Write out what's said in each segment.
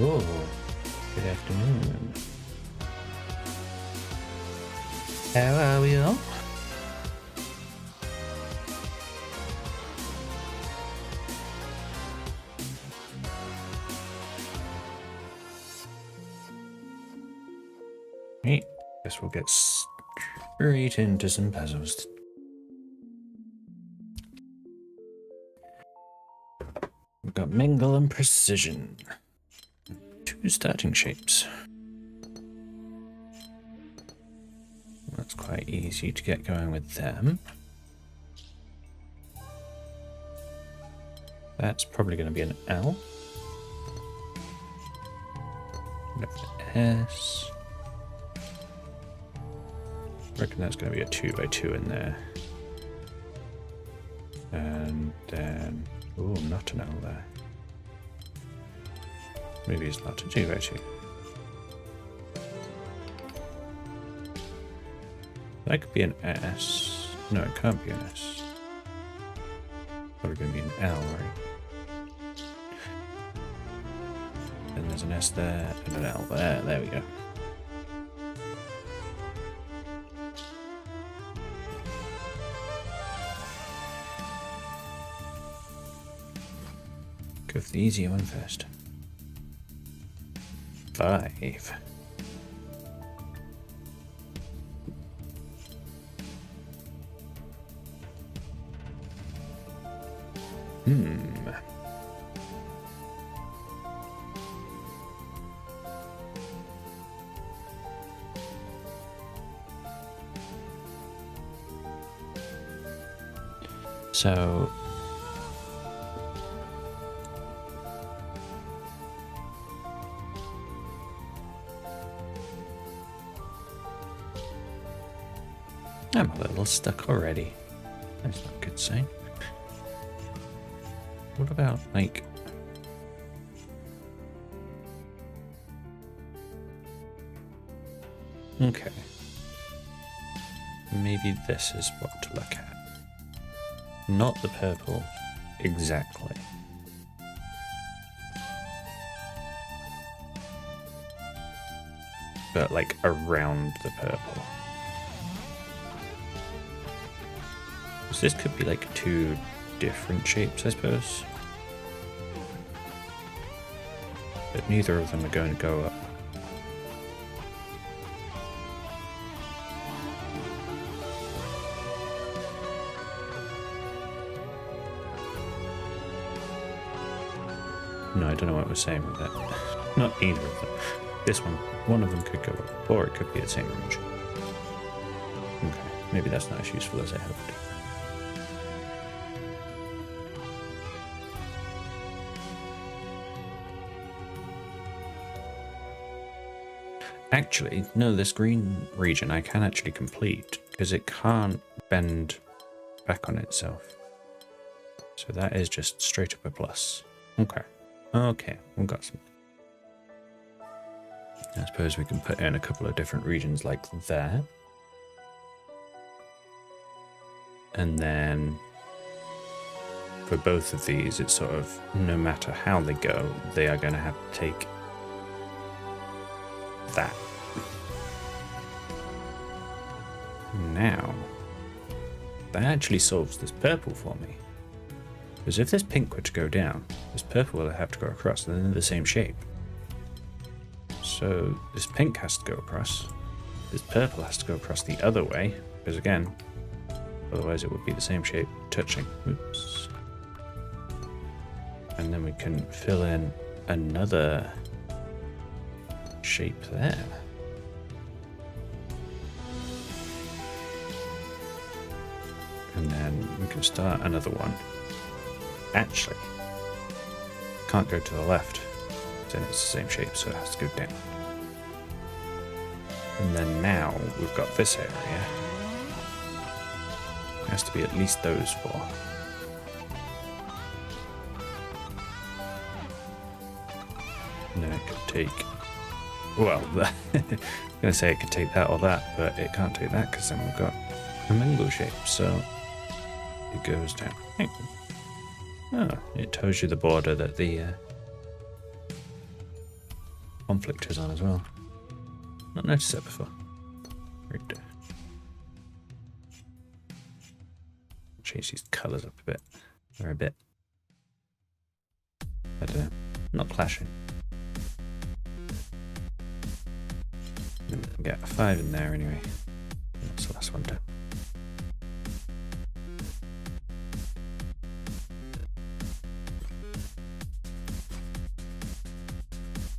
Oh, good afternoon. How are we all? Right, guess we'll get straight into some puzzles. We've got mingle and precision. 2 starting shapes. That's quite easy to get going with them. That's probably going to be an L. S. I reckon that's going to be a 2x2 in there. And then, oh, not an L there. Maybe it's not a 2x2. That could be an S. No, it can't be an S. Probably going to be an L, right? And there's an S there and an L there. There we go. Go for the easier one first. 5. So I'm a little stuck already. That's not a good sign. What about, like... Okay. Maybe this is what to look at. Not the purple exactly. But like around the purple. So this could be like 2 different shapes, I suppose. But neither of them are going to go up. No, I don't know what I was saying with that. Not either of them. This one of them could go up, or it could be the same region. Okay, maybe that's not as useful as I hoped. Actually, no, this green region I can actually complete, because it can't bend back on itself. So that is just straight up a plus. Okay. Okay, we've got some. I suppose we can put in a couple of different regions like there. And then for both of these, it's sort of, no matter how they go, they are going to have to take that. Now, that actually solves this purple for me. Because if this pink were to go down, this purple will have to go across, and then they're the same shape. So this pink has to go across, this purple has to go across the other way, because again, otherwise it would be the same shape touching. Oops. And then we can fill in another shape there. And then we can start another one. Actually, can't go to the left, then it's the same shape, so it has to go down. And then now we've got this area. It has to be at least those 4. And then it could take, well, I'm going to say it could take that or that, but it can't take that because then we've got a mingle shape, so it goes down. Oh, it tells you the border that the conflict is on as well. Not noticed that before. Right there. Change these colours up a bit. They're a bit, I don't know, not clashing. And we can get a 5 in there anyway. That's the last one down.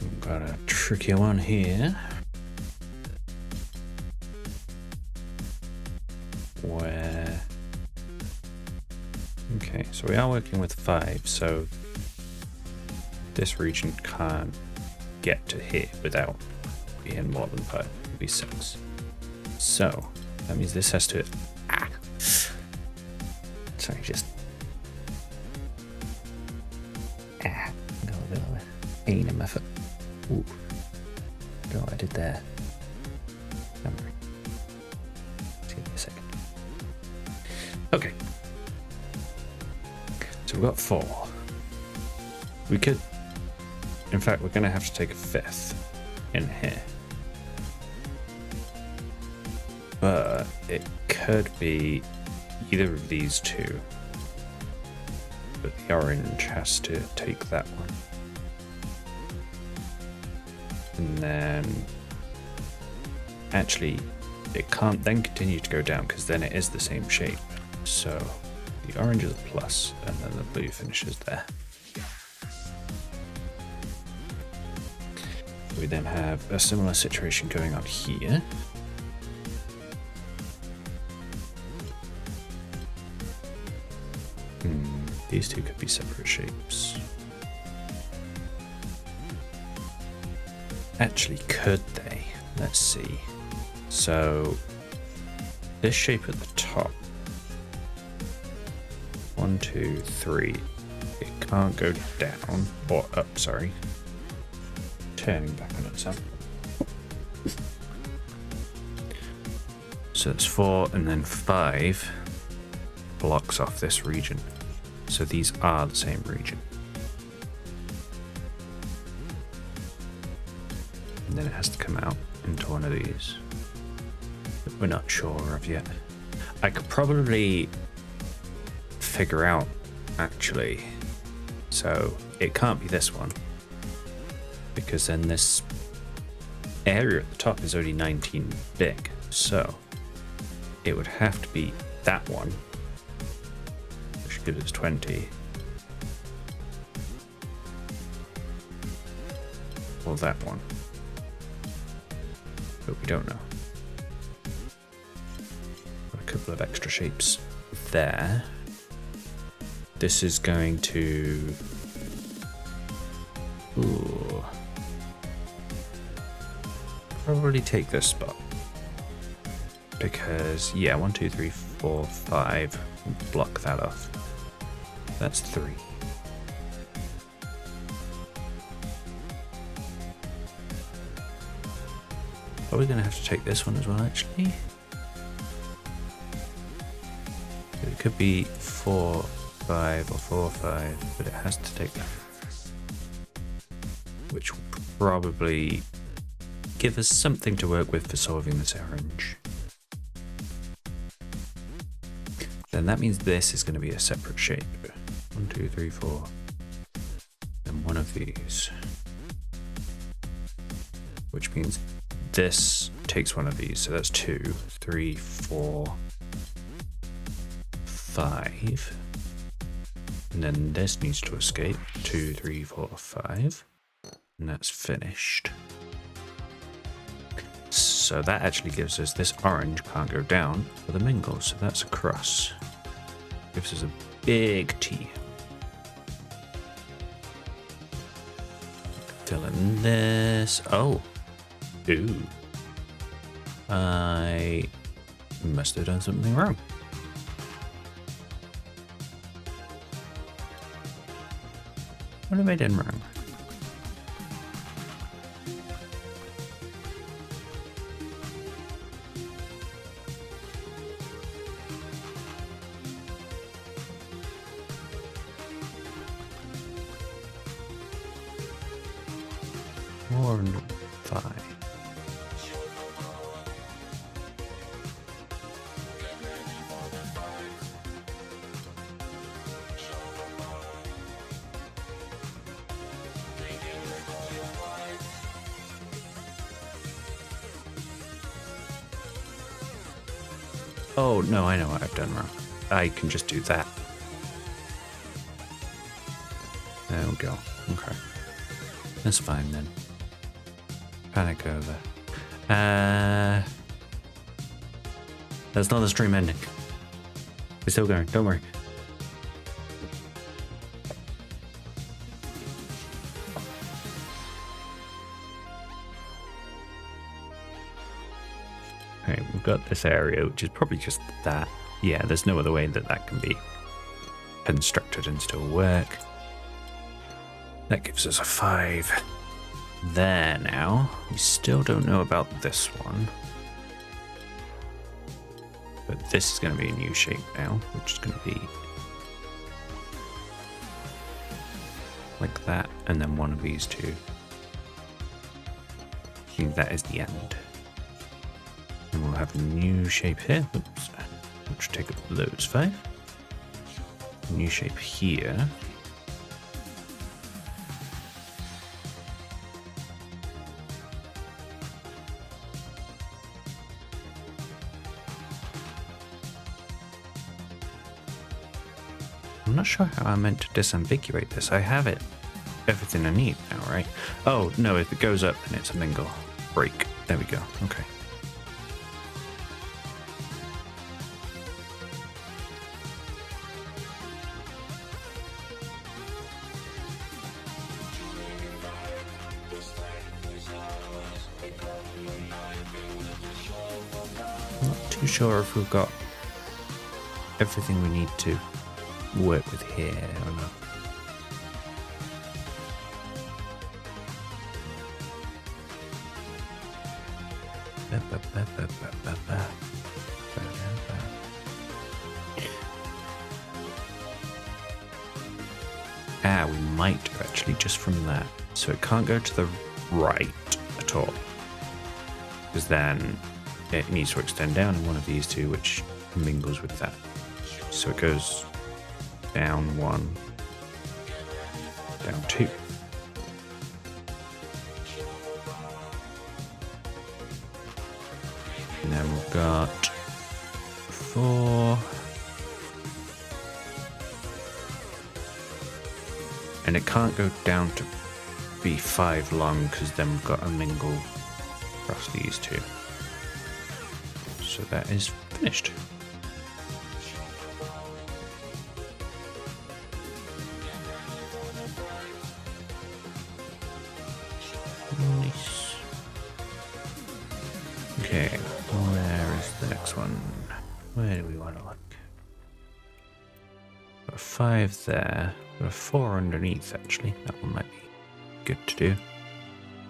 We've got a trickier one here. Where... Okay, so we are working with 5, so this region can't get to here without being more than 5. It would be 6. So that means this has to... Sorry, just... Got a bit of a pain in my foot. Ooh. Don't know what I did there. Don't worry. Just give me a second. Okay. So we've got 4. We could... In fact, we're going to have to take a 5th in here. But it could be either of these two. But the orange has to take that one. And then... Actually, it can't then continue to go down because then it is the same shape. So the orange is a plus and then the blue finishes there. We then have a similar situation going on here. These two could be separate shapes. Actually, could they? Let's see. So, this shape at the top. 1, 2, 3. It can't go down, or up, sorry. Turning back on itself. So it's 4 and then 5 blocks off this region. So these are the same region. And then it has to come out into one of these that we're not sure of yet. I could probably figure out, actually. So it can't be this one, because then this area at the top is only 19 big. So it would have to be that one, which gives us 20. Or that one. But we don't know. Got a couple of extra shapes there. This is going to... Ooh. Probably take this spot. Because, yeah, 1, 2, 3, 4, 5. Block that off. That's 3. Probably going to have to take this one as well, actually. It could be 4, 5 or 4, 5, but it has to take that. Which will probably give us something to work with for solving this orange. Then that means this is going to be a separate shape. 1, 2, 3, 4. And one of these. Which means this takes one of these. So that's 2, 3, 4, 5. And then this needs to escape. 2, 3, 4, 5. And that's finished. So that actually gives us this orange can't go down for the mingle. So that's a cross. Gives us a big T. Fill in this. Oh. Ooh. I must have done something wrong. What have I done wrong? 405. Oh, no, I know what I've done wrong. I can just do that. There we go. Okay. That's fine then. Panic over. That's not the stream ending. We're still going, don't worry. Okay, we've got this area, which is probably just that. Yeah, there's no other way that that can be constructed and still work. That gives us a 5 there now. We still don't know about this one. But this is going to be a new shape now, which is going to be like that, and then one of these two. I think that is the end. And we'll have a new shape here. Oops. Which will take up those 5. New shape here. I'm not sure how I meant to disambiguate this. I have it, everything I need now, right? Oh, no, if it goes up, then it's a mingle break. There we go. Okay. Not too sure if we've got everything we need to work with here or not. Ah, we might actually just from that. So it can't go to the right at all, because then it needs to extend down in one of these two, which mingles with that. So it goes down 1, down 2. And then we've got 4. And it can't go down to be 5 long, because then we've got a mingle across these two. So that is finished. Nice. Okay, where is the next one? Where do we want to look? Got a 5 there. Got a 4 underneath, actually. That one might be good to do.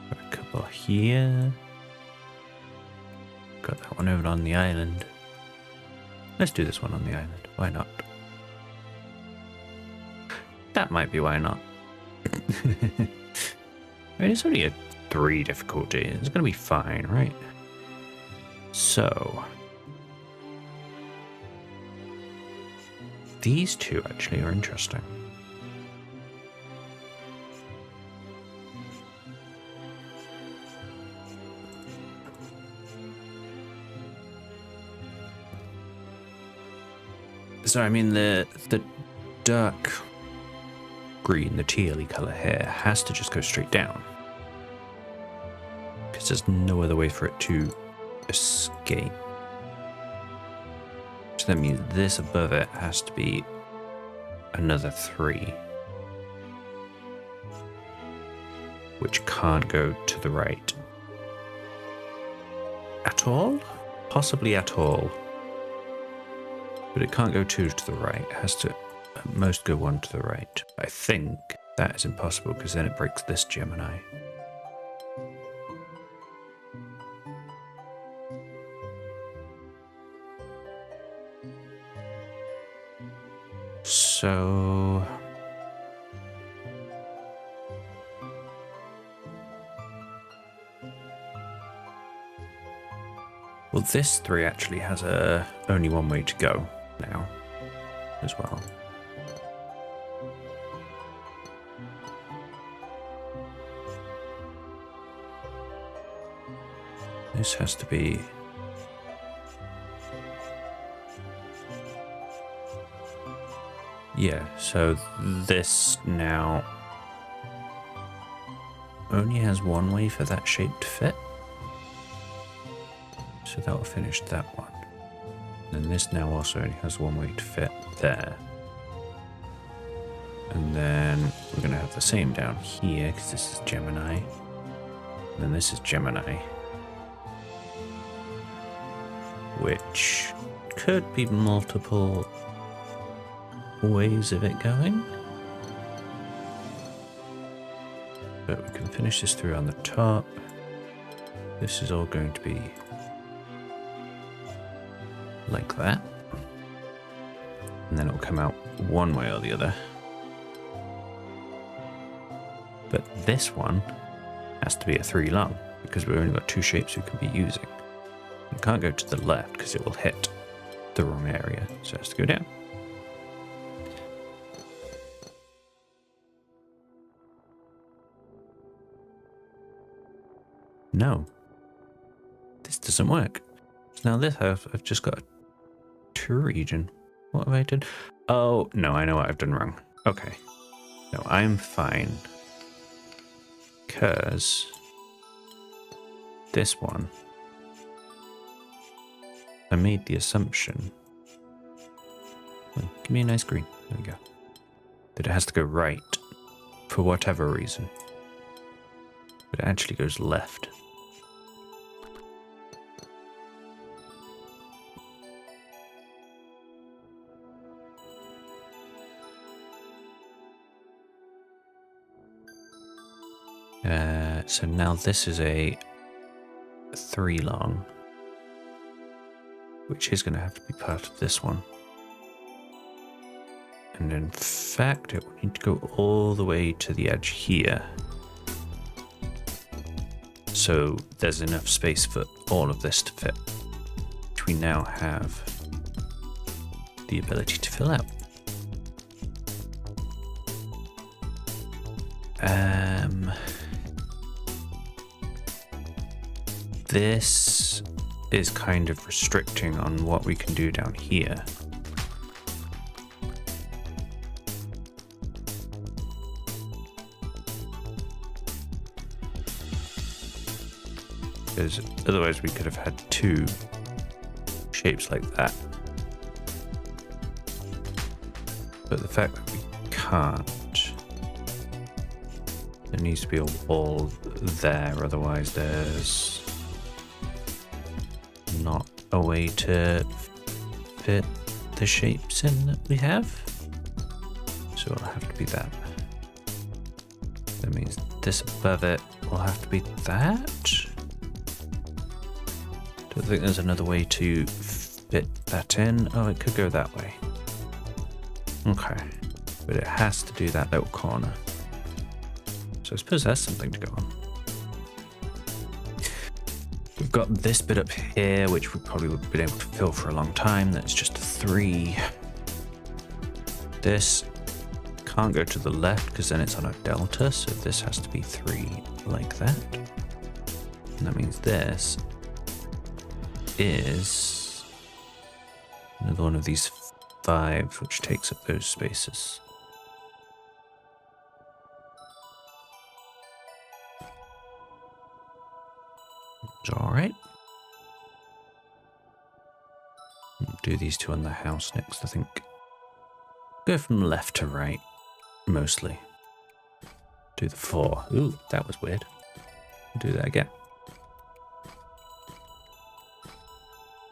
Got a couple here. Got that one over on the island. Let's do this one on the island. Why not? That might be why not. I mean, it's only a 3 difficulty. It's going to be fine, right? So these two actually are interesting. So I mean, the dark green, the tealy color here, has to just go straight down, because there's no other way for it to escape. So that means this above it has to be another 3, which can't go to the right at all, possibly at all. But it can't go 2 to the right. It has to at most go 1 to the right. I think that is impossible, because then it breaks this Gemini. So Well, this 3 actually has only one way to go now as well. This has to be... Yeah, so this now only has one way for that shape to fit. So that'll finish that one. And this now also only has one way to fit there. And then we're going to have the same down here because this is Gemini. And then this is Gemini. Which could be multiple ways of it going. But we can finish this through on the top. This is all going to be like that. And then it'll come out one way or the other. But this one has to be a 3 long because we've only got 2 shapes we can be using. It can't go to the left because it will hit the wrong area, so it has to go down. No, this doesn't work. So now this I've just got a 2 region. What have I done? Oh, no, I know what I've done wrong. Okay. No, I'm fine. Because this one, I made the assumption. Oh, give me a nice green. There we go. That it has to go right for whatever reason. But it actually goes left. So now this is a 3 long, which is going to have to be part of this one. And in fact, it will need to go all the way to the edge here. So there's enough space for all of this to fit, which we now have the ability to fill out. This is kind of restricting on what we can do down here. Because otherwise we could have had 2 shapes like that. But the fact that we can't, there needs to be a wall there, otherwise there's not a way to fit the shapes in that we have. So it'll have to be that. That means this above it will have to be that. Don't think there's another way to fit that in. Oh, it could go that way. Okay. But it has to do that little corner. So I suppose that's something to go on. We've got this bit up here, which we probably would have been able to fill for a long time. That's just a 3. This can't go to the left because then it's on a delta, so this has to be 3 like that. And that means this is another one of these 5s, which takes up those spaces. All right. Do these 2 on the house next, I think. Go from left to right, mostly. Do the 4. Ooh, that was weird. Do that again.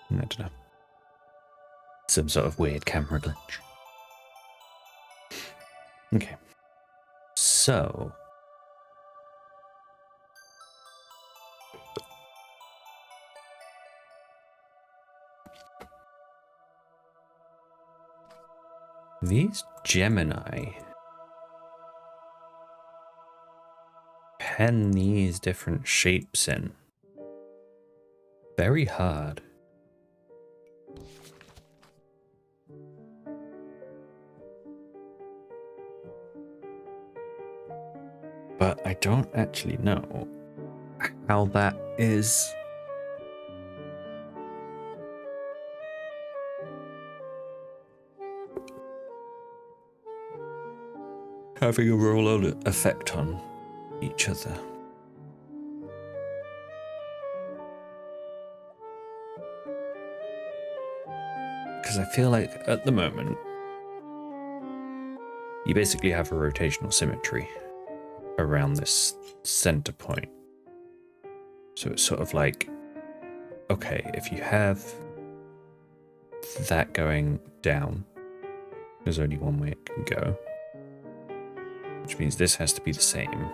I don't know. Some sort of weird camera glitch. Okay. So... these Gemini pen these different shapes in very hard. But I don't actually know how that is. Having a roll-on effect on each other. Because I feel like at the moment, you basically have a rotational symmetry around this center point. So it's sort of like, okay, if you have that going down, there's only one way it can go, which means this has to be the same.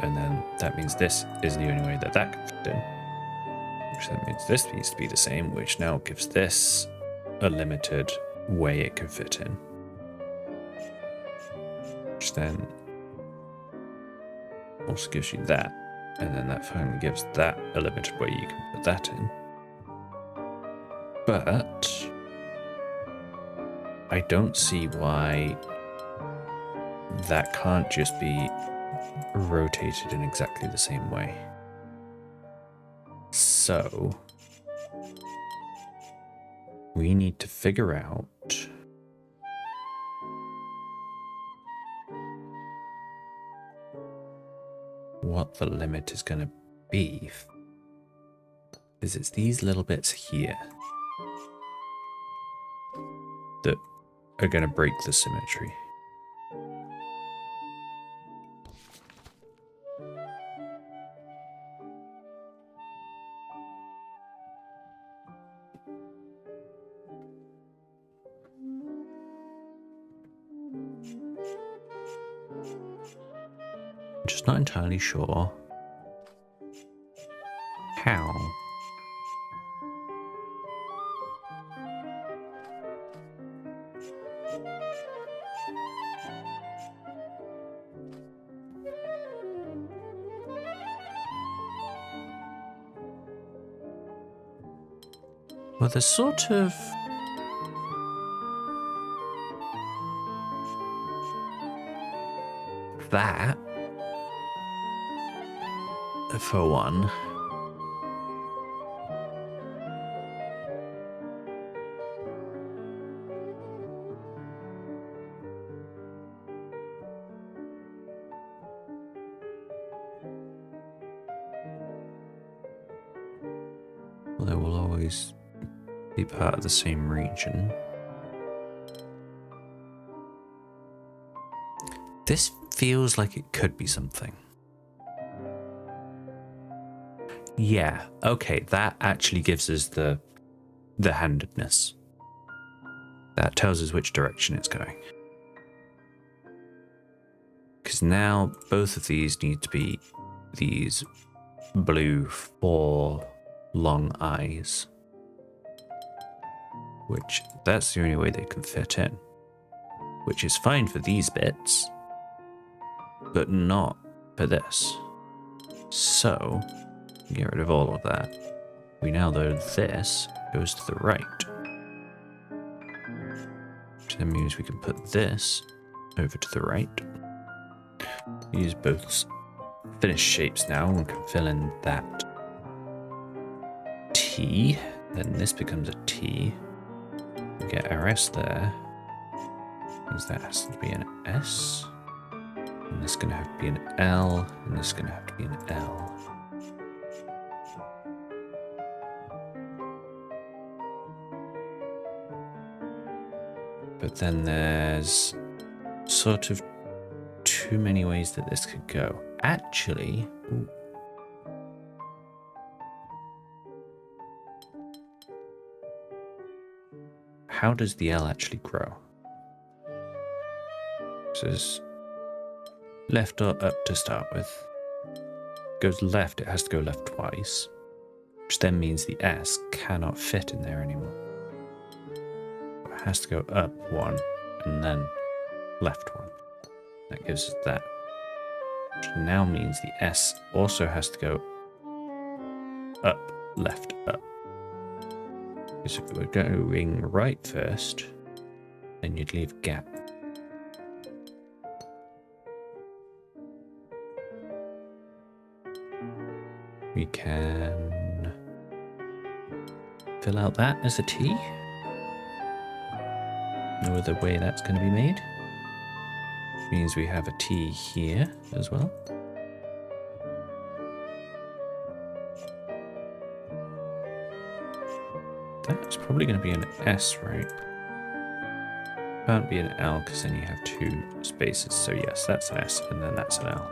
And then that means this is the only way that that can fit in, which then means this needs to be the same, which now gives this a limited way it can fit in, which then also gives you that, and then that finally gives that a limited way you can put that in. But I don't see why that can't just be rotated in exactly the same way. So we need to figure out what the limit is going to be. Because it's these little bits here that are going to break the symmetry. I'm just not entirely sure how. Well, there's sort of that for one. Well, they will always be part of the same region. This feels like it could be something. Yeah, okay, that actually gives us the handedness. That tells us which direction it's going. Because now both of these need to be these blue 4 long eyes. Which, that's the only way they can fit in. Which is fine for these bits, but not for this. So, get rid of all of that. We now know this goes to the right. Which then means we can put this over to the right. Use both finished shapes now and can fill in that T. Then this becomes a T. We get our S there. Means that has to be an S. And this is going to have to be an L. And this is going to have to be an L. But then there's sort of too many ways that this could go. Actually, ooh. How does the L actually grow? So it's left or up to start with. Goes left, it has to go left twice, which then means the S cannot fit in there anymore. It has to go up 1 and then left 1. That gives us that. Which now means the S also has to go up, left, up. Because if we're going right first, then you'd leave a gap. We can fill out that as a T. No other way that's going to be made. Which means we have a T here as well. That's probably going to be an S, right? Can't be an L because then you have two spaces. So yes, that's an S and then that's an L.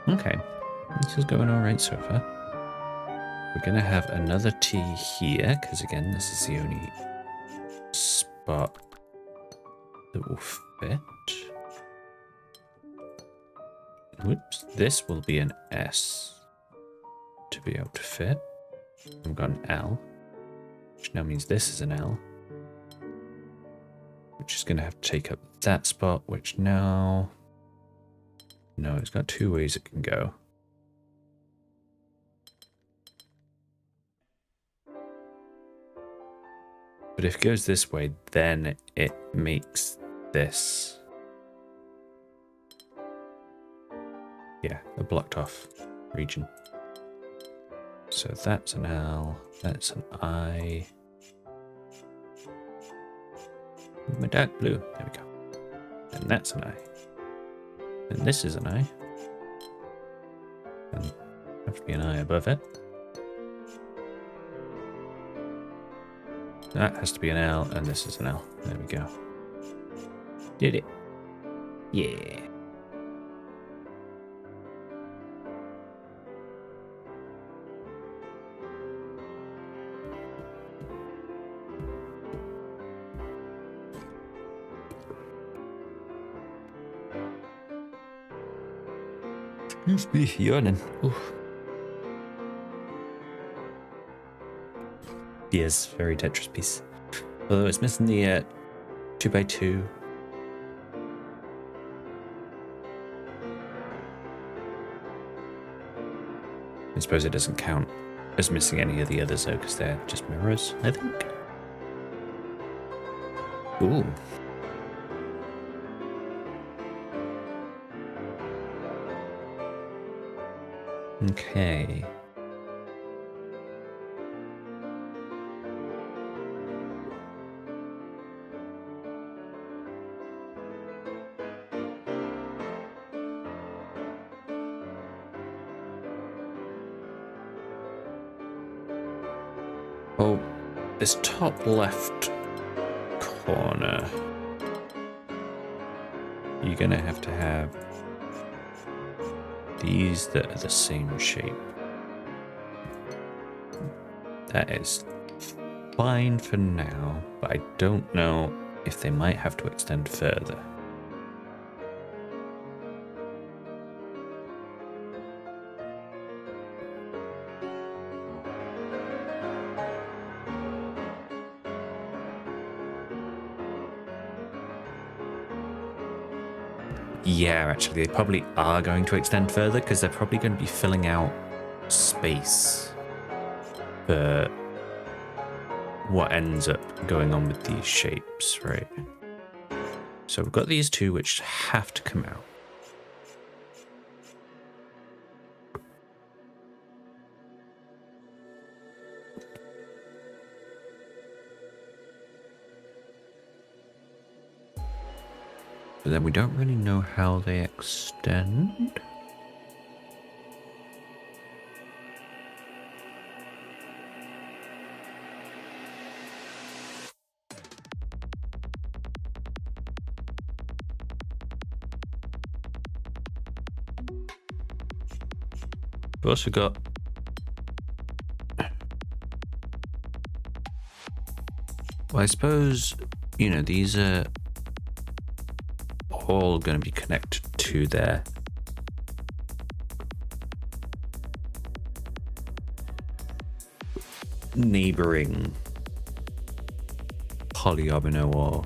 Okay, this is going all right so far. We're going to have another T here because again, this is the only spot that will fit. Whoops, this will be an S to be able to fit. We've got an L, which now means this is an L, which is going to have to take up that spot, which now... No, it's got two ways it can go. But if it goes this way, then it makes this... Yeah, a blocked off region. So that's an L, that's an I. My dark blue, there we go. And that's an I. And this is an I. And have to be an I above it. That has to be an L, and this is an L. There we go. Did it. Yeah. Excuse me, yawning. Oof. Yes, very Tetris piece. Although it's missing the 2x2. I suppose it doesn't count as missing any of the others though, because they're just mirrors, I think. Ooh. Okay. Oh, this top left corner, you're gonna have to have these that are the same shape. That is fine for now, but I don't know if they might have to extend further. Yeah, actually, they probably are going to extend further because they're probably going to be filling out space for what ends up going on with these shapes, right? So we've got these two which have to come out. But then we don't really know how they extend. We've also got well, I suppose, you know, these are all going to be connected to their neighboring polyomino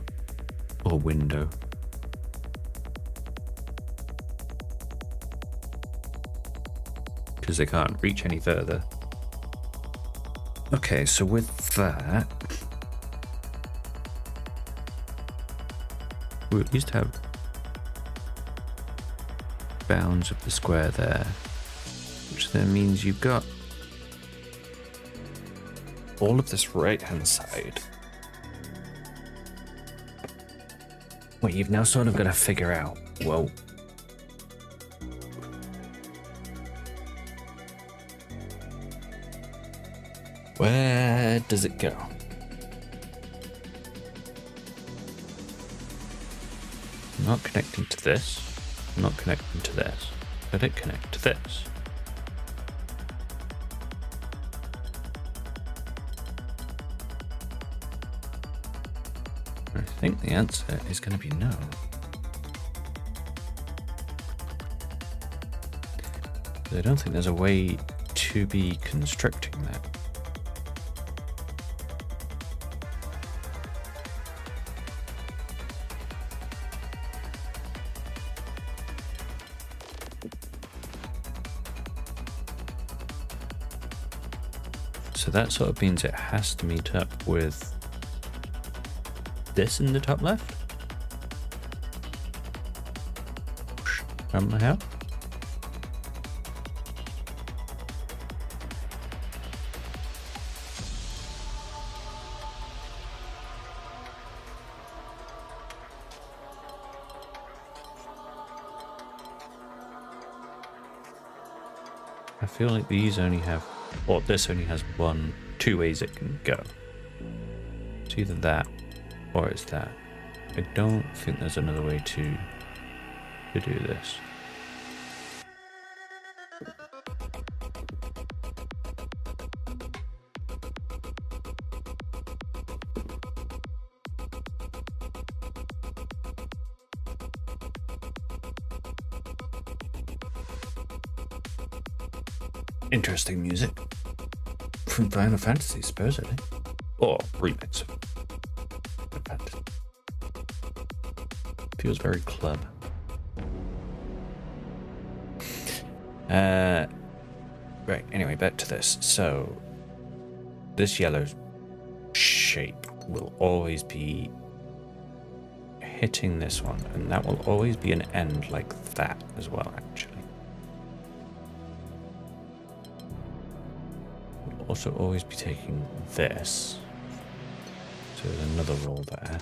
or window. Because they can't reach any further. Okay, so with that, we'll at least have bounds of the square there. which then means you've got all of this right-hand side. Well, you've now sort of got to figure out, well, where does it go? I'm not connecting to this. I'm not connecting to this. Could it connect to this? I think the answer is going to be no. I don't think there's a way to be constricting that. So that sort of means it has to meet up with this in the top left. Somehow. I feel like these only have, or this only has two ways it can go. It's either that or it's that. I don't think there's another way to do this. Interesting music from Final Fantasy, supposedly. Or remix of Final Fantasy. Feels very club. Right, anyway, back to this. So, this yellow shape will always be hitting this one, and that will always be an end like that as well, actually. We'll also always be taking this. So there's another roll there.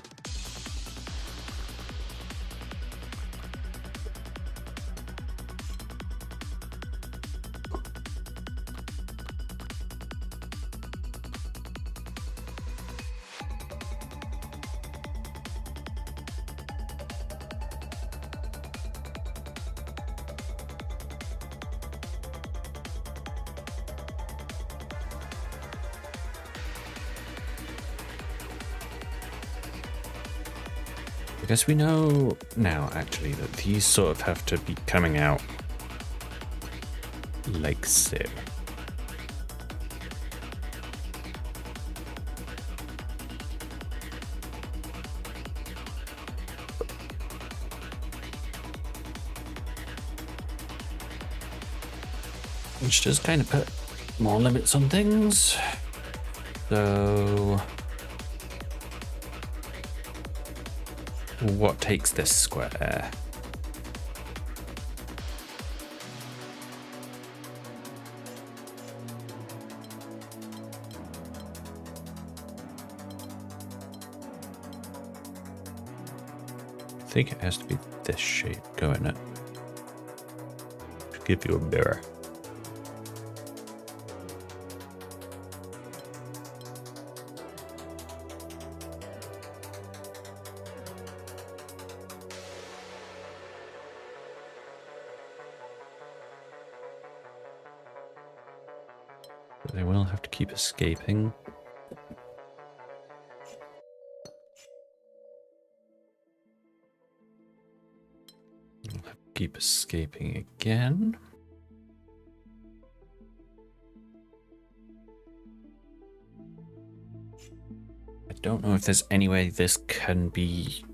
I guess we know now, actually, that these sort of have to be coming out like so. Which does kind of put more limits on things. So what takes this square? I think it has to be this shape, going it? Should give you a mirror. They will have to keep escaping. They'll have to keep escaping again. I don't know if there's any way this can be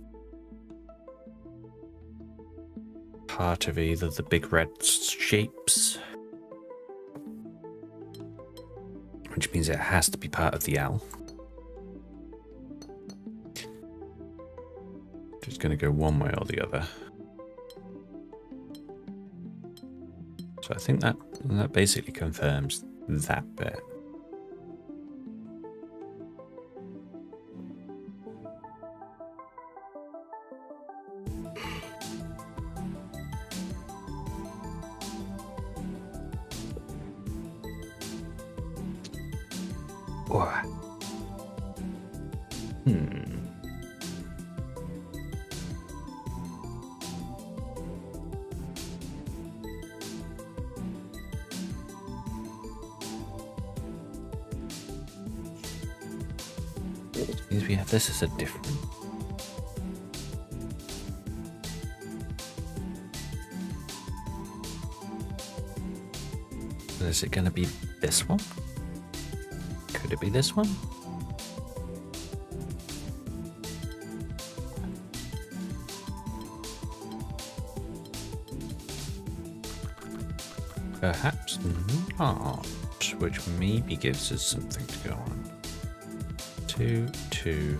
part of either the big red shapes, which means it has to be part of the owl. Just going to go one way or the other. So I think that And that basically confirms that bit. We have this as a different. Is it going to be this one? Could it be this one? Perhaps not, which maybe gives us something to go on. 2, 2.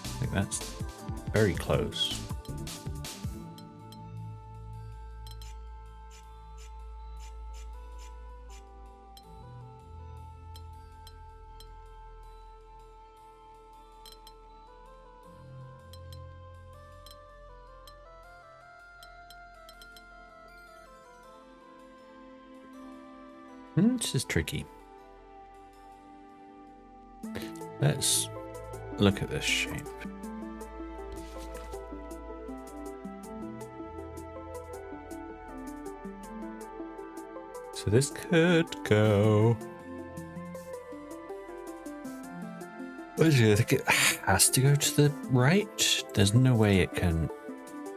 I think that's very close. This is tricky. Let's look at this shape. So this could go. What do you think? It has to go to the right? There's no way it can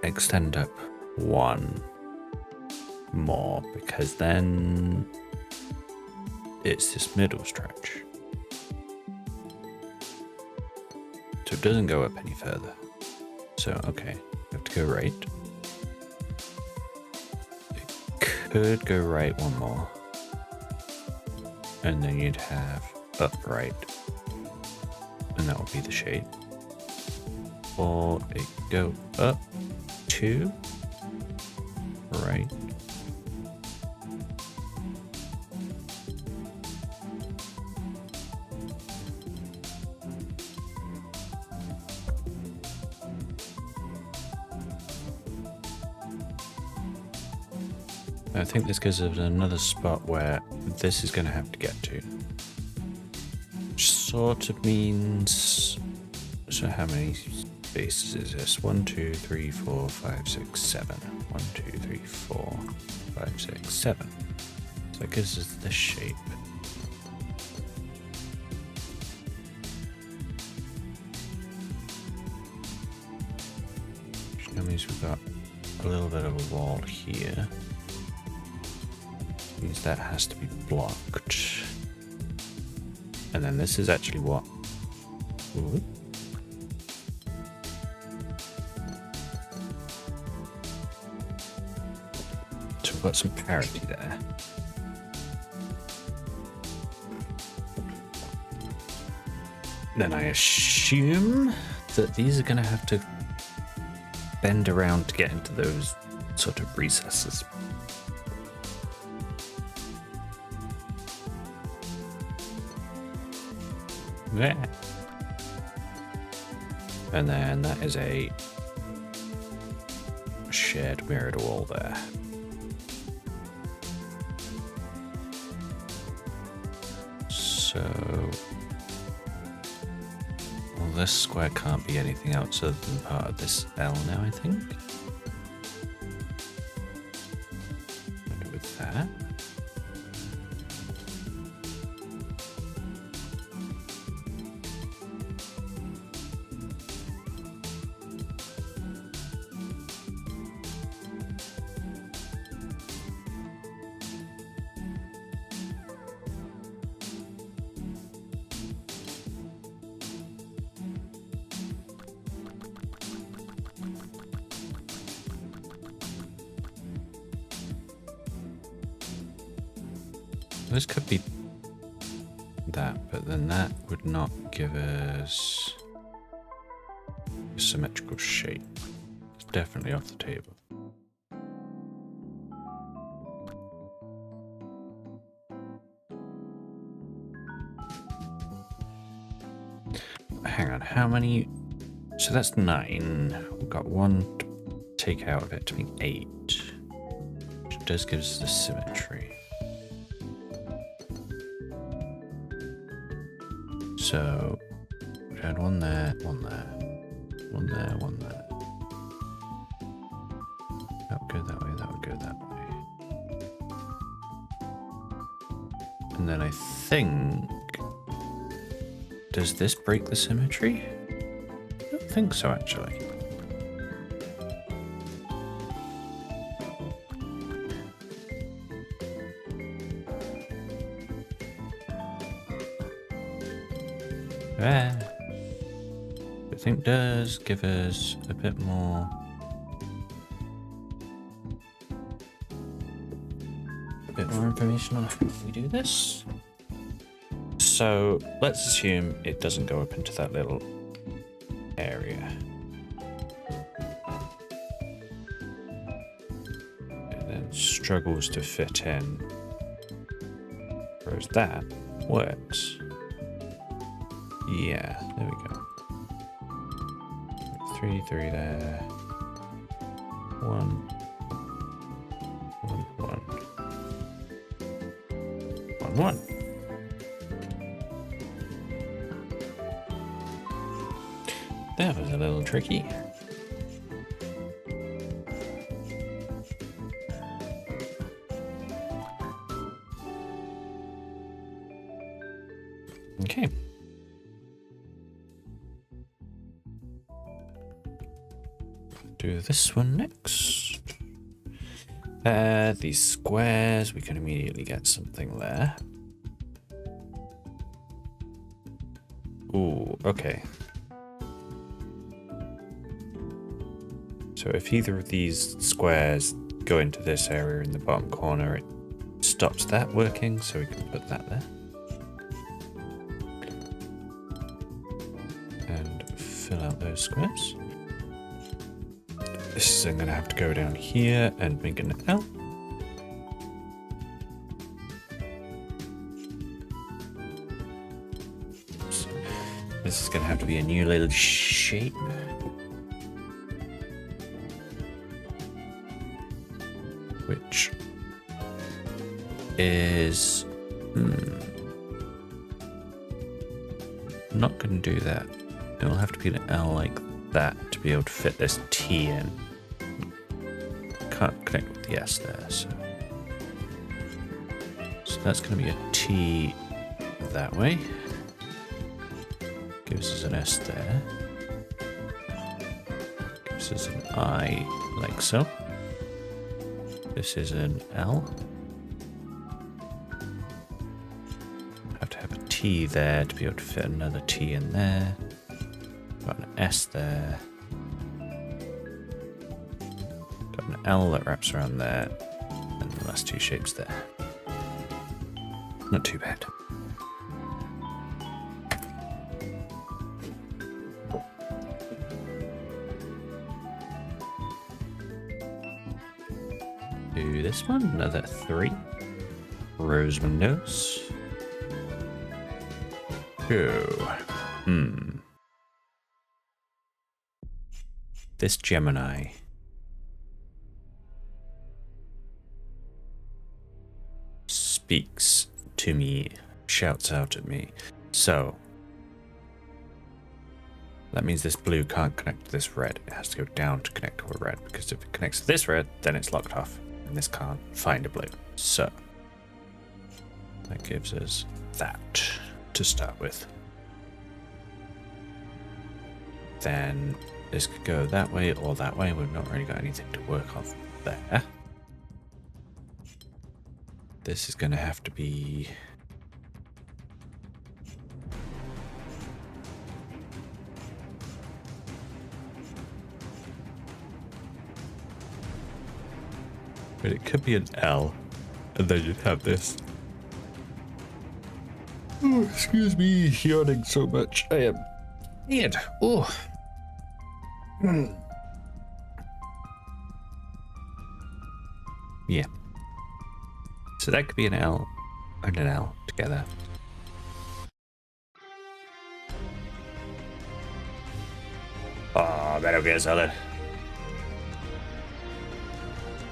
extend up one more, because then it's this middle stretch. So it doesn't go up any further. So, okay, we have to go right. It could go right one more. And then you'd have upright. And that would be the shape. Or it go up, 2, right. I think this gives us another spot where this is going to have to get to. Which sort of means... So how many spaces is this? 1, 2, 3, 4, 5, 6, 7. 1, 2, 3, 4, 5, 6, 7. So it gives us this shape. Which means we've got a little bit of a wall here. Means that has to be blocked. And then this is actually what? Ooh. So we've got some parity there. Then I assume that these are going to have to bend around to get into those sort of recesses. There. And then that is a shared mirrored wall there. So, well, this square can't be anything else other than part of this L now, I think. With that. This could be that, but then that would not give us a symmetrical shape. It's definitely off the table. Hang on, how many? So that's 9. We've got 1 to take out of it to make 8. Which does give us the symmetry. So we had 1 there, 1 there, 1 there, 1 there. That would go that way, that would go that way. And then I think, does this break the symmetry? I don't think so, actually. I think does give us a bit more. A bit more information on how we do this. So let's assume it doesn't go up into that little area. It then struggles to fit in. Whereas that works. Yeah, there we go. 3, 3 there. 1, 1, 1. 1, 1. That was a little tricky. Okay. Do this one next. These squares, we can immediately get something there. Ooh, okay. So if either of these squares go into this area in the bottom corner, it stops that working, so we can put that there. And fill out those squares. This is going to have to go down here and make an L. So this is going to have to be a new little shape. Which is not going to do that. It will have to be an L like that to be able to fit this T in. Can't connect with the S there, so that's going to be a T that way. Gives us an S there. Gives us an I like so. This is an L. Have to have a T there to be able to fit another T in there. Got an S there. Got an L that wraps around there. And the last 2 shapes there. Not too bad. Do this one, another 3 rose windows. This Gemini speaks to me, shouts out at me. So that means this blue can't connect to this red. It has to go down to connect to a red, because if it connects to this red, then it's locked off. And this can't find a blue. So that gives us that to start with. Then this could go that way or that way. We've not really got anything to work off there. This is going to have to be... But it could be an L, and then you'd have this. Ooh. excuse me, yawning so much. I am tired. Oh. Yeah. So that could be an L and an L together. Oh, that'll be solid.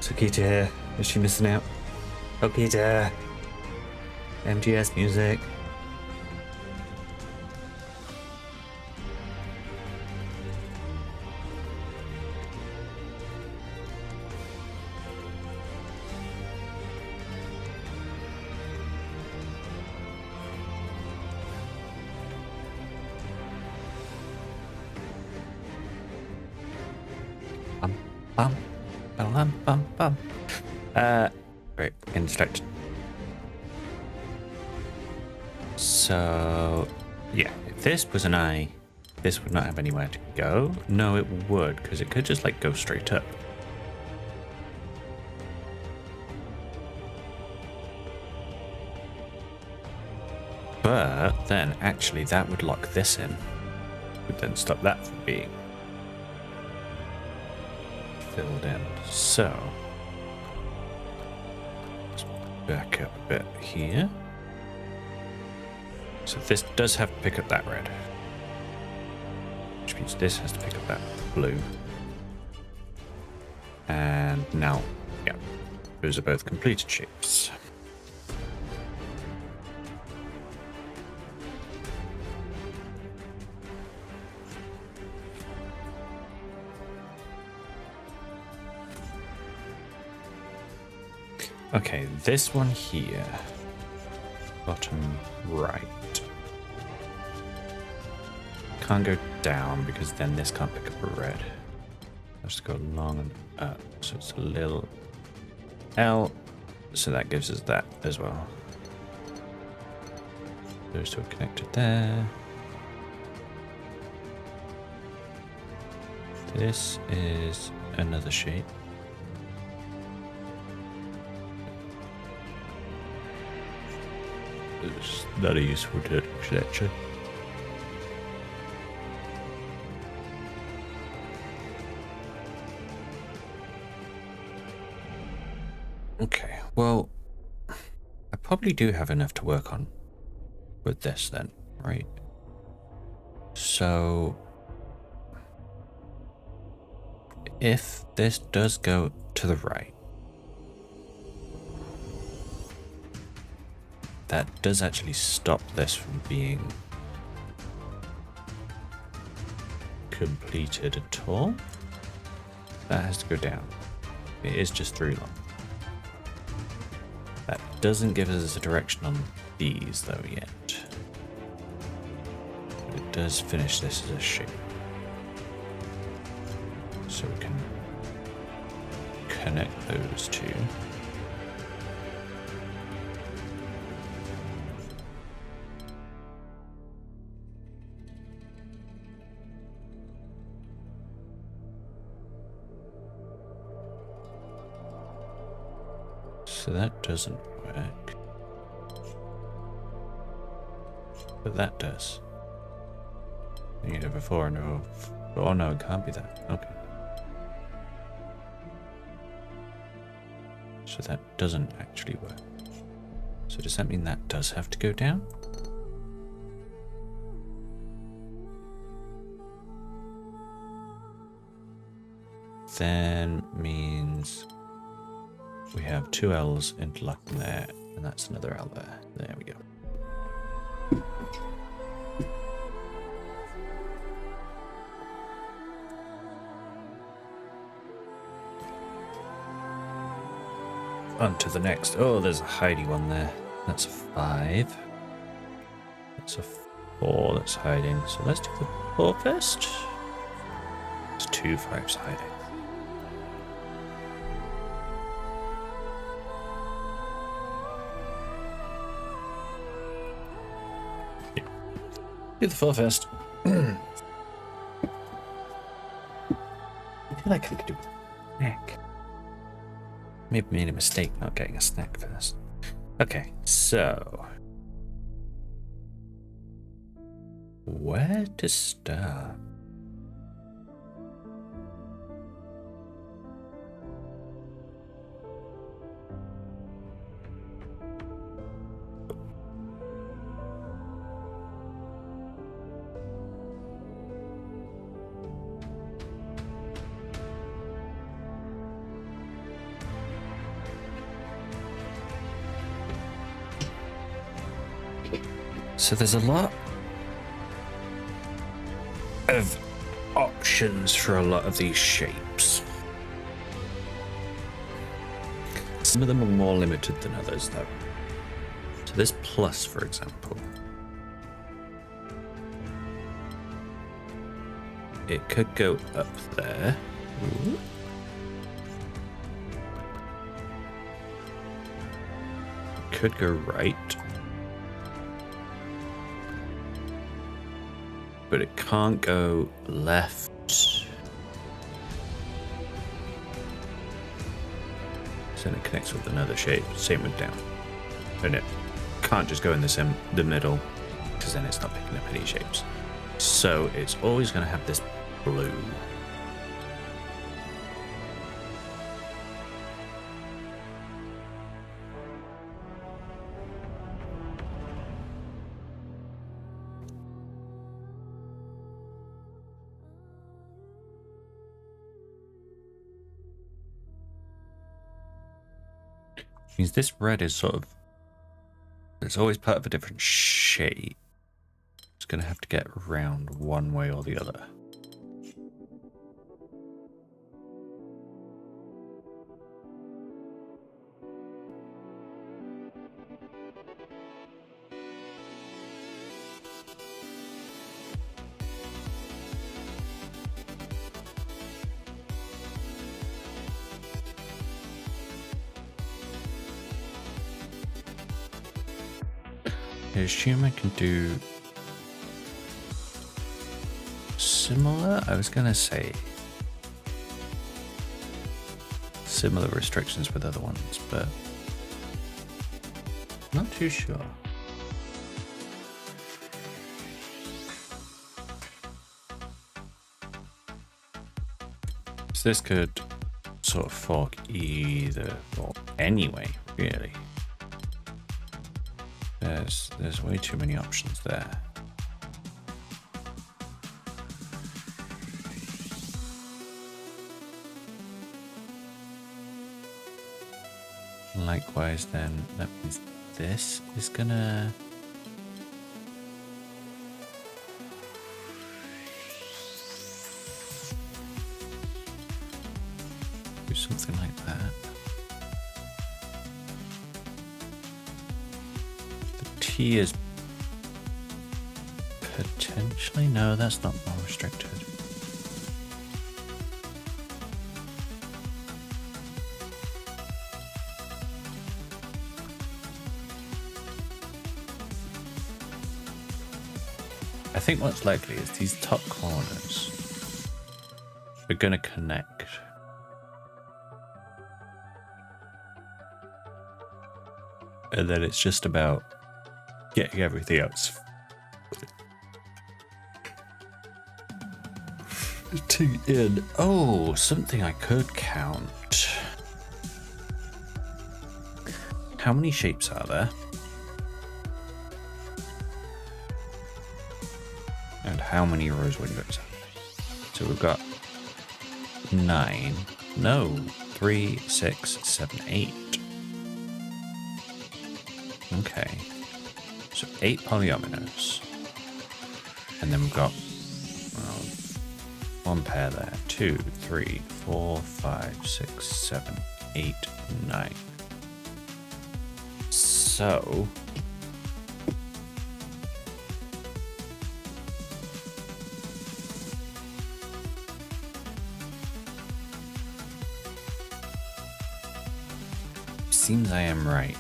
So Kita here, is she missing out? Oh, Kita. MGS music. Right, instruct. So, yeah, if this was an I, this would not have anywhere to go. No, it would, because it could just like go straight up. But then actually that would lock this in. Would then stop that from being filled in. So let's back up a bit here. So this does have to pick up that red, which means this has to pick up that blue. And now, yeah, those are both completed shapes. Okay, this one here, bottom right, can't go down because then this can't pick up a red. Let's go long and up, so it's a little L, so that gives us that as well. Those two are connected there. This is another shape. It's not a useful connection. Okay, well, I probably do have enough to work on with this then, right? So if this does go to the right, that does actually stop this from being completed at all. That has to go down. It is just 3 long. That doesn't give us a direction on these though yet. But it does finish this as a shape. So we can connect those two. So that doesn't work. But that does. You have a 4 and a 4. Oh no, it can't be that. Okay. So that doesn't actually work. So does that mean that does have to go down? Then means we have 2 L's interlocking there, and that's another L there. There we go. On to the next. Oh, there's a hidey one there. That's a 5. That's a 4 that's hiding. So let's do the 4 first. There's 2 5s hiding. Do the 4 first. I feel like I could do a snack. Maybe made a mistake not getting a snack first. Okay, so Where to start? So there's a lot of options for a lot of these shapes. Some of them are more limited than others, though. So this plus, for example, it could go up there. Ooh. Could go right. But it can't go left. So then it connects with another shape. Same with down. And it can't just go in the middle, because then it's not picking up any shapes. So it's always going to have this blue. Means this red is sort of, it's always part of a different shape. It's going to have to get around one way or the other. I assume I can do similar. I was gonna say similar restrictions with other ones, but not too sure. So this could sort of fork either or anyway, really. There's way too many options there. Likewise, then that means this is gonna do something like that. T is potentially, no, that's not more restricted. I think what's likely is these top corners are going to connect. And then it's just about getting everything else in. Oh, something I could count. How many shapes are there? And how many rows windows are there? So we've got 9. No, 3, 6, 7, 8. Okay. So 8 polyominoes. And then we've got one pair there. 2, 3, 4, 5, 6, 7, 8, 9. So seems I am right.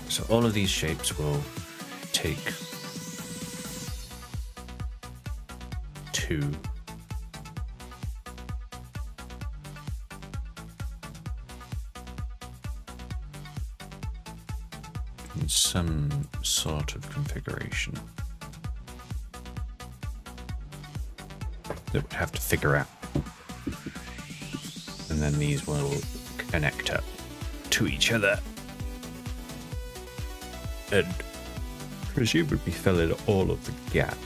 So all of these shapes will take 2. And so some sort of configuration that we'd have to figure out. And then these will connect up to each other. And presumably fill in all of the gap.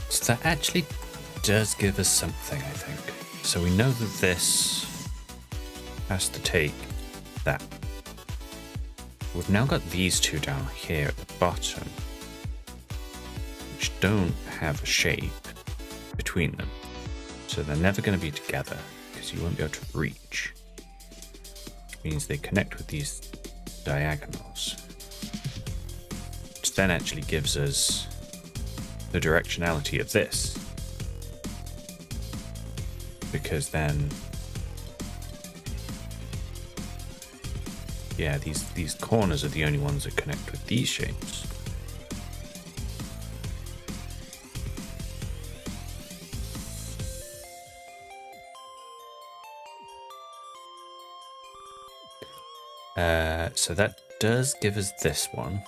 So that actually does give us something, I think. So we know that this has to take that. We've now got these two down here at the bottom, which don't have a shape between them. So they're never going to be together because you won't be able to reach. Which means they connect with these diagonals. Which then actually gives us the directionality of this. Because then, yeah, these corners are the only ones that connect with these shapes. So that does give us this one.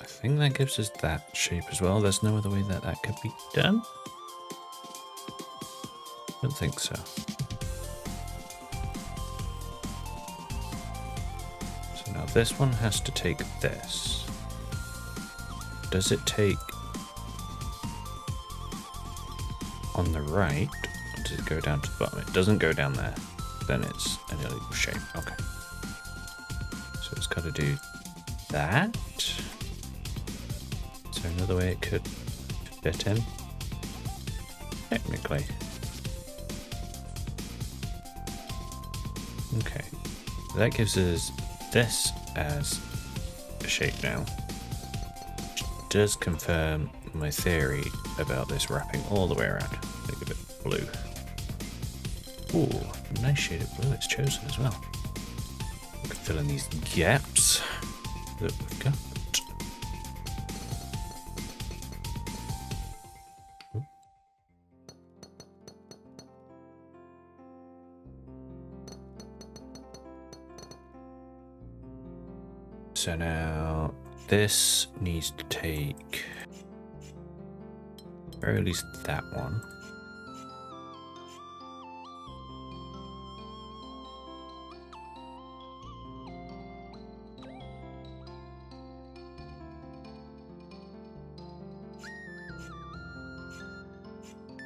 I think that gives us that shape as well. There's no other way that that could be done. I don't think so. So now this one has to take this. Does it take on the right? Or does it go down to the bottom? It doesn't go down there. Then it's an illegal shape. Okay. So it's got to do that. Is there another way it could fit in? Technically. Okay. That gives us this as a shape now. Which does confirm my theory about this wrapping all the way around. Make it a bit blue. Ooh, nice shade of blue it's chosen as well. We can fill in these gaps that we've got. So now this needs to take, or at least that one.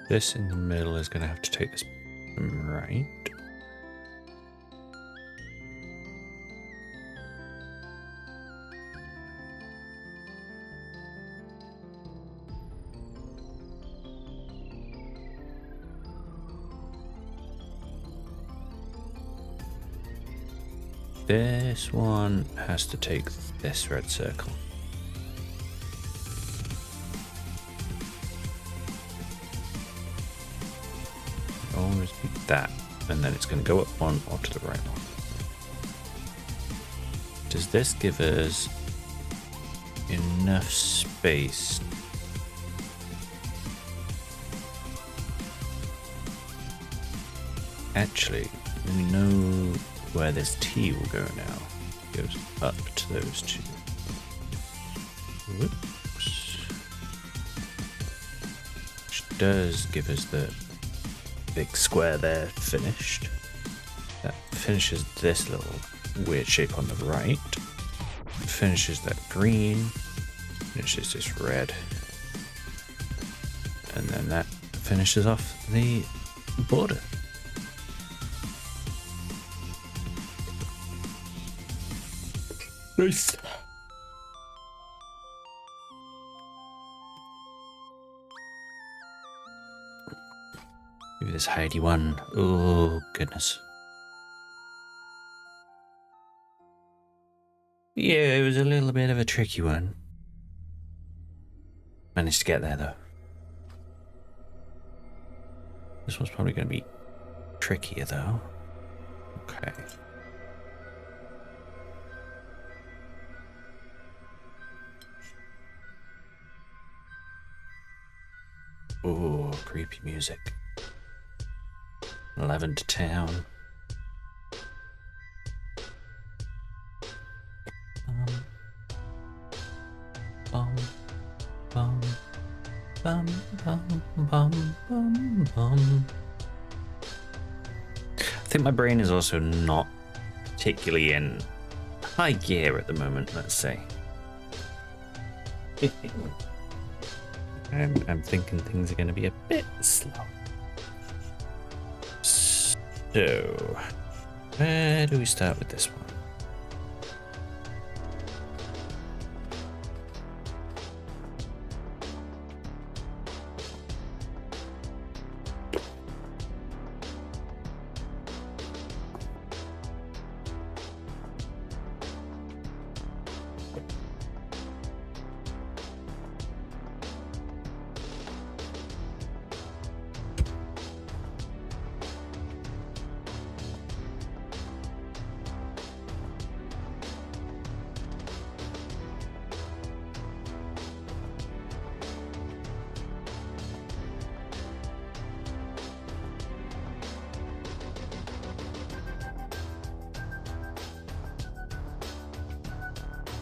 This in the middle is going to have to take this right. This one has to take this red circle. Always be that, and then it's going to go up one or to the right one. Does this give us enough space? Actually, we know where this T will go now. It goes up to those two. Whoops. Which does give us the big square there finished. That finishes this little weird shape on the right. Finishes that green. Finishes this red. And then that finishes off the border. Nice. Maybe this Heidi one. Oh, goodness. Yeah, it was a little bit of a tricky one. Managed to get there, though. This one's probably going to be trickier, though. Okay. Ooh, creepy music. Lavender Town. Bum, bum, bum, bum, bum, bum, bum. I think my brain is also not particularly in high gear at the moment, let's say. I'm thinking things are going to be a bit slow. So, where do we start with this one?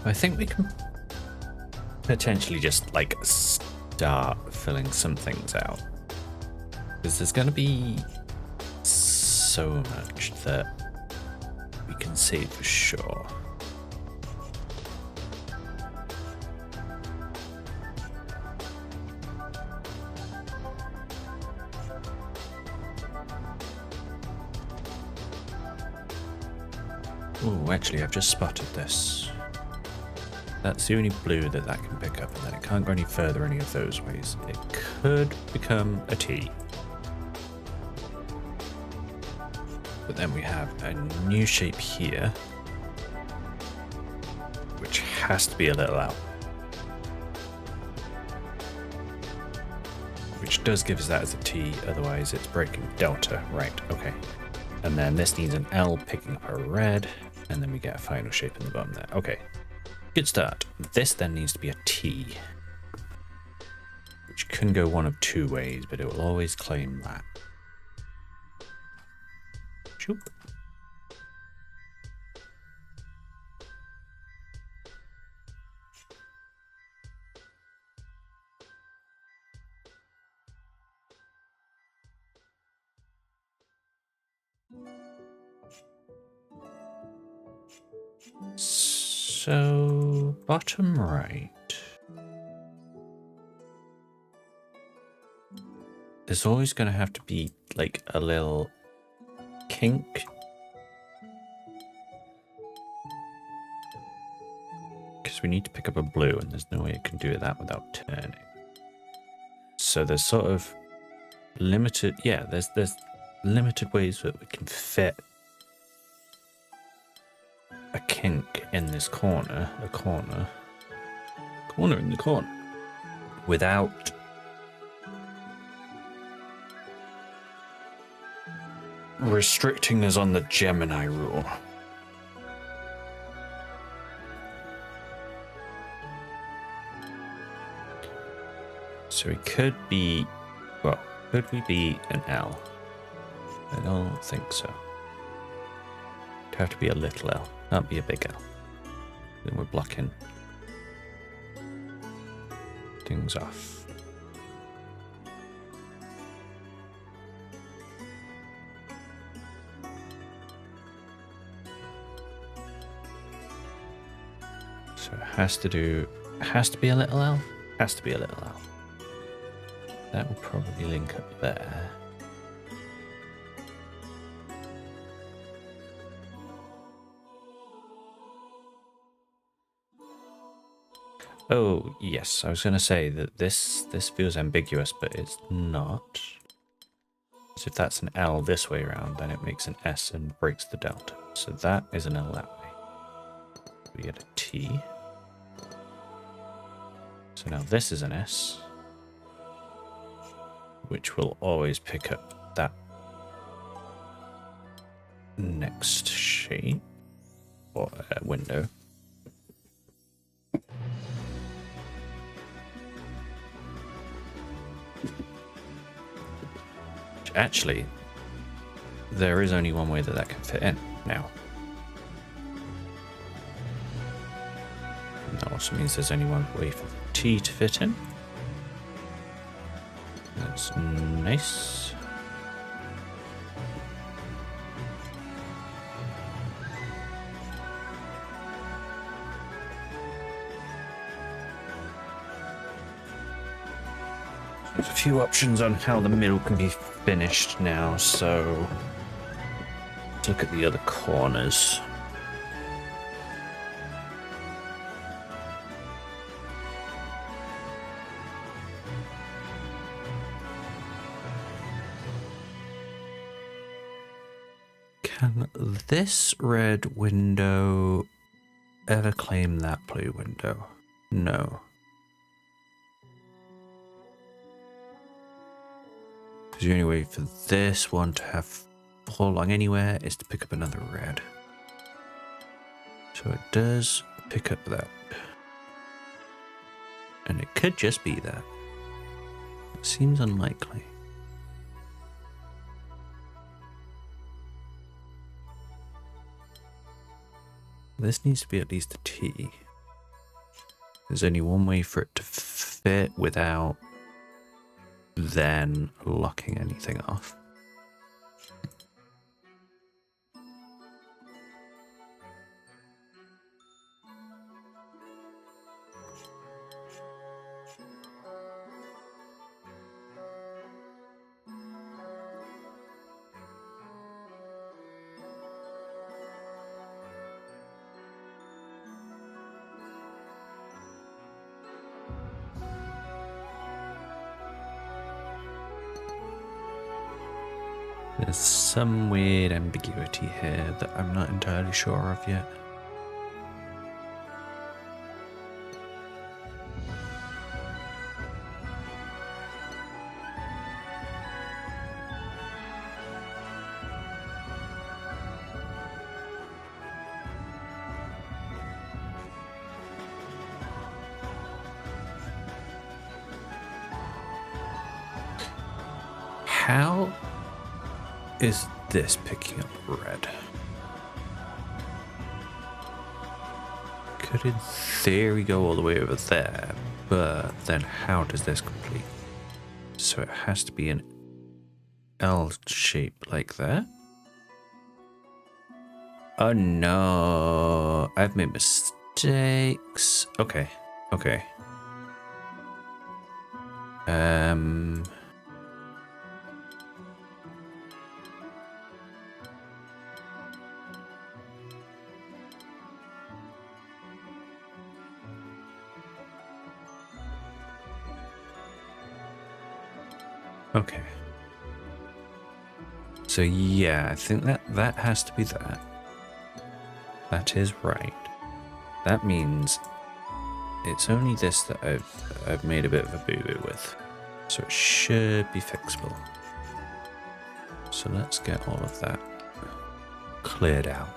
I think we can potentially just like start filling some things out, because there's going to be so much that we can see for sure. Oh, actually, I've just spotted this. That's the only blue that can pick up, and then it can't go any further any of those ways. It could become a T. But then we have a new shape here, which has to be a little L. Which does give us that as a T, otherwise it's breaking delta. Right, okay. And then this needs an L picking up a red, and then we get a final shape in the bottom there. Okay. Good start. This then needs to be a T, which can go one of two ways, but it will always claim that. Shoop. So, bottom right. There's always going to have to be like a little kink. Because we need to pick up a blue, and there's no way it can do that without turning. So there's sort of limited, yeah, there's limited ways that we can fit a kink in this corner, corner in the corner, without restricting us on the Gemini rule. So it could be, well, could we be an L? I don't think so. It'd have to be a little L, can't be a big L. Then we're blocking things off. So it has to be a little L? Has to be a little L. That will probably link up there. Oh, yes, I was going to say that this feels ambiguous, but it's not. So if that's an L this way around, then it makes an S and breaks the delta. So that is an L that way. We get a T. So now this is an S, which will always pick up that next shape or window. Actually, there is only one way that that can fit in now. And that also means there's only one way for T to fit in. That's nice. There's a few options on how the middle can be finished now, so let's look at the other corners. Can this red window ever claim that blue window? No. Because the only way for this one to have fall along anywhere is to pick up another red. So it does pick up that. And it could just be that. It seems unlikely. This needs to be at least a T. There's only one way for it to fit without then locking anything off. There's some weird ambiguity here that I'm not entirely sure of yet. How is this picking up red? Could in theory go all the way over there, but then how does this complete? So it has to be an L shape like that. Oh no, I've made mistakes. Okay, okay. Okay. So yeah, I think that has to be that. That is right. That means it's only this that I've made a bit of a boo-boo with. So it should be fixable. So let's get all of that cleared out.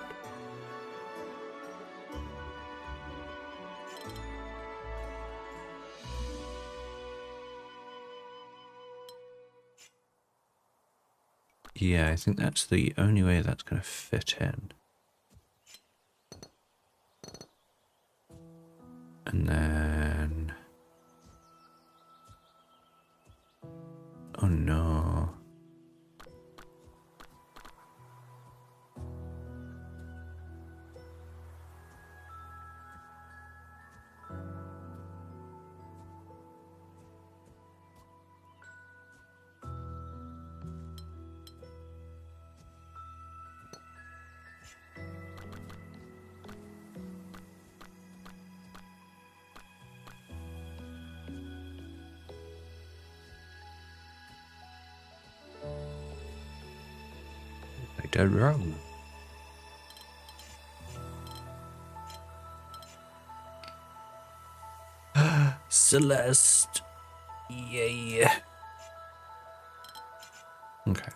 Yeah, I think that's the only way that's going to fit in. And then... oh no. I did wrong. Celeste. Yeah. Okay.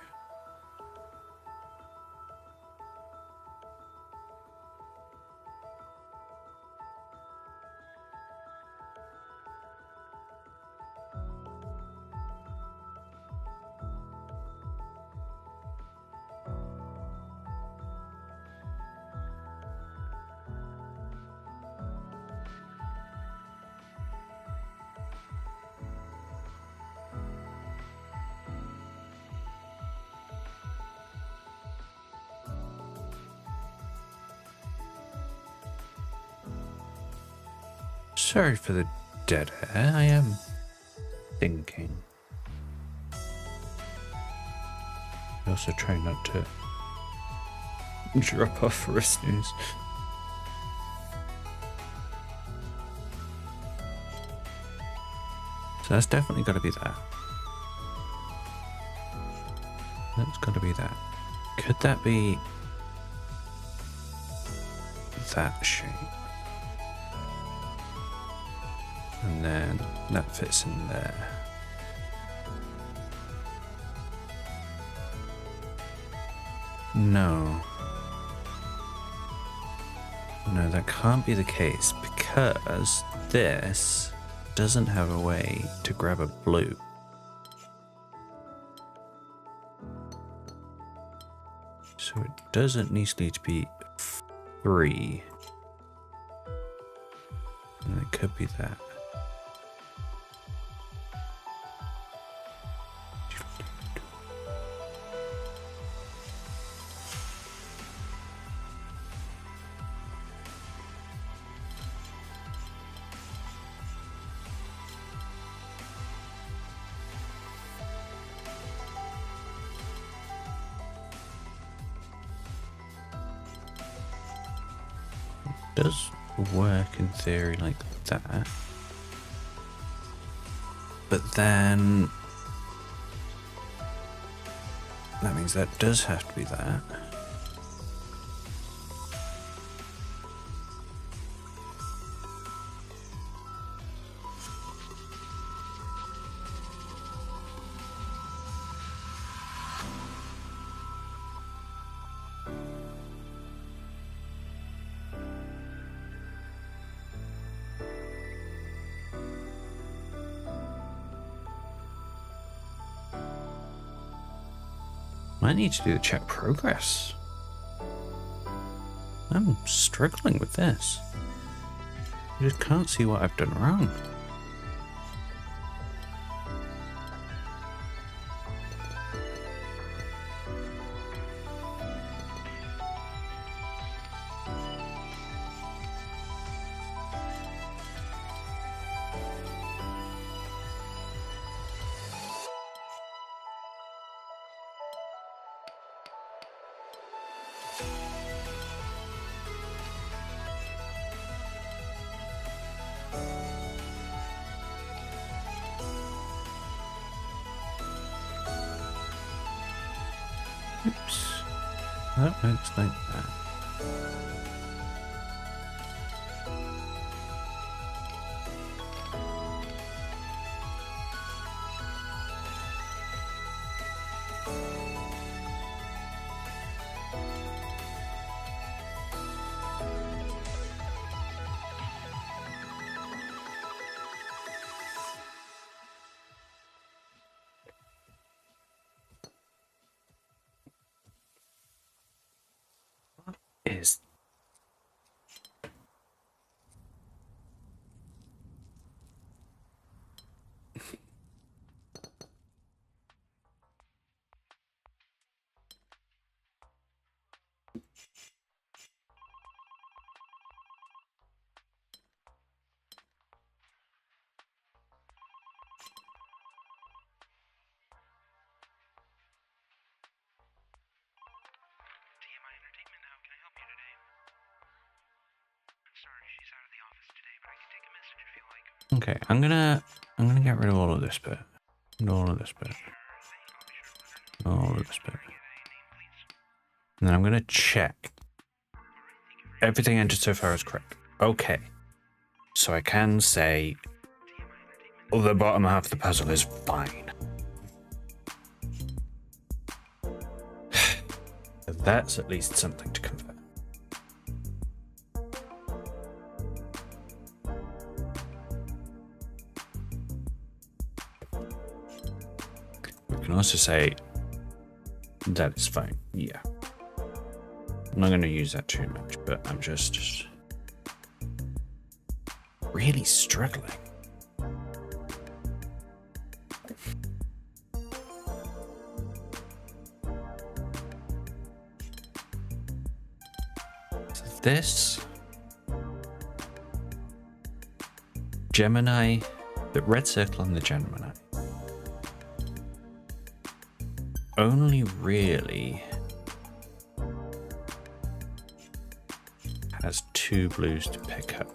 Sorry for the dead air. I am thinking. Also try not to drop off for a snooze. So that's definitely got to be that. That's got to be that. Could that be that shape? And then that fits in there. No. No, that can't be the case because this doesn't have a way to grab a blue. So it doesn't need to be 3. And it could be that. Does work in theory like that, but then that means that does have to be that. I need to do the check progress. I'm struggling with this. I just can't see what I've done wrong. Oops. That looks like that. Is okay, I'm gonna get rid of all of this bit. And all of this bit. All of this bit. And then I'm gonna check. Everything entered so far is correct. Okay. So I can say the bottom half of the puzzle is fine. That's at least something to convert. We can also say that is fine. Yeah. I'm not going to use that too much, but I'm just really struggling. So this Gemini, the red circle on the Gemini only really has 2 blues to pick up.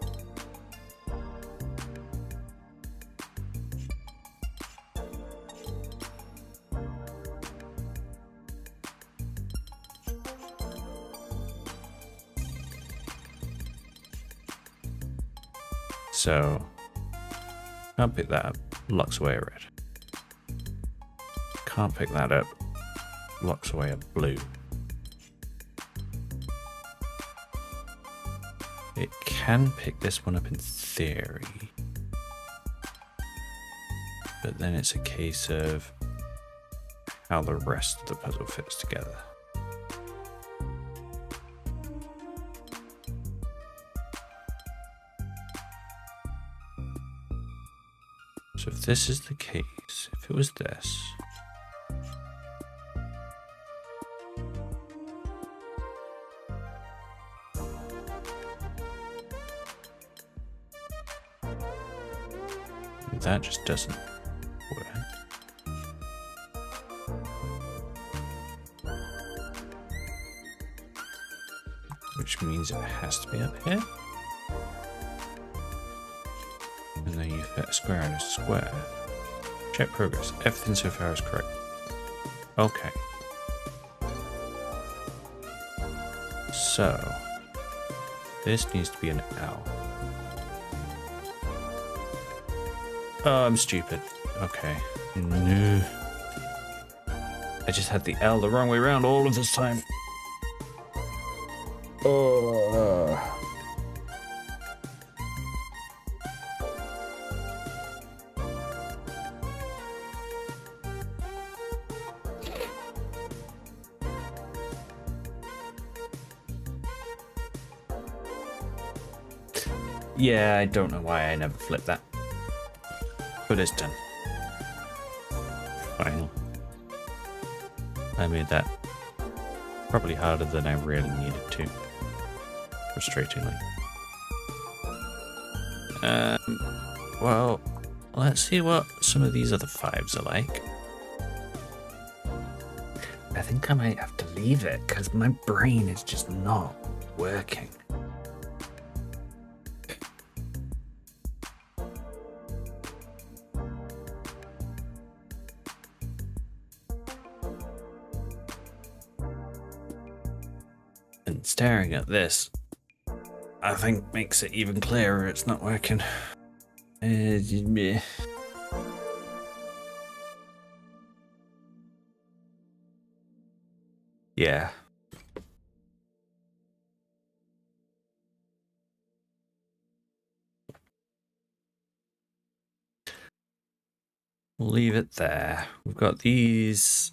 So, can't pick that up, locks away a red. Can't pick that up, locks away a blue. It can pick this one up in theory, but then it's a case of how the rest of the puzzle fits together. So if this is the case, if it was this, that just doesn't work. Which means it has to be up here. And then you fit a square and a square. Check progress. Everything so far is correct. Okay. So, this needs to be an L. Oh, I'm stupid. Okay. No. I just had the L the wrong way around all of this time. Oh. Yeah, I don't know why I never flipped that. But it's done. Final. I made that probably harder than I really needed to. Frustratingly. Well, let's see what some of these other 5s are like. I think I might have to leave it because my brain is just not working. And staring at this, I think makes it even clearer it's not working. Yeah. We'll leave it there. We've got these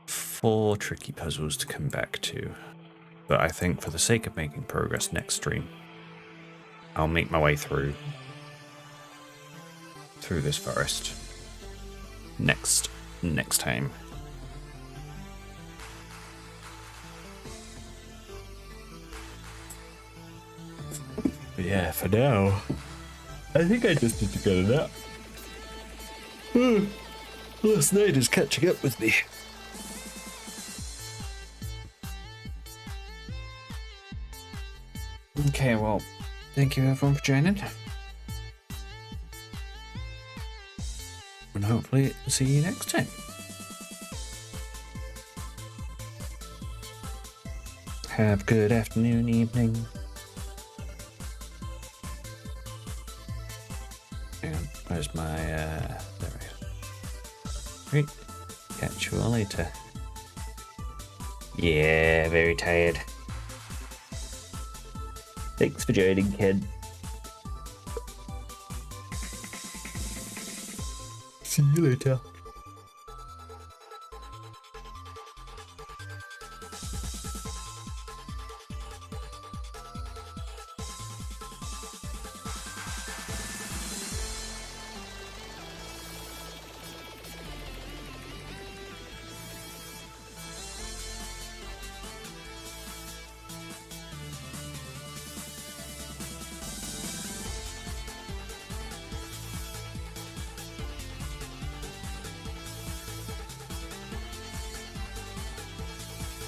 4 tricky puzzles to come back to. But I think for the sake of making progress next stream, I'll make my way through this forest next time. But yeah, for now, I think I just need to go to nap. Last night is catching up with me. Okay, well, thank you everyone for joining. And hopefully see you next time. Have a good afternoon, evening. Hang on, where's my, there we go. Great, catch you all later. Yeah, very tired. Thanks for joining, kid. See you later.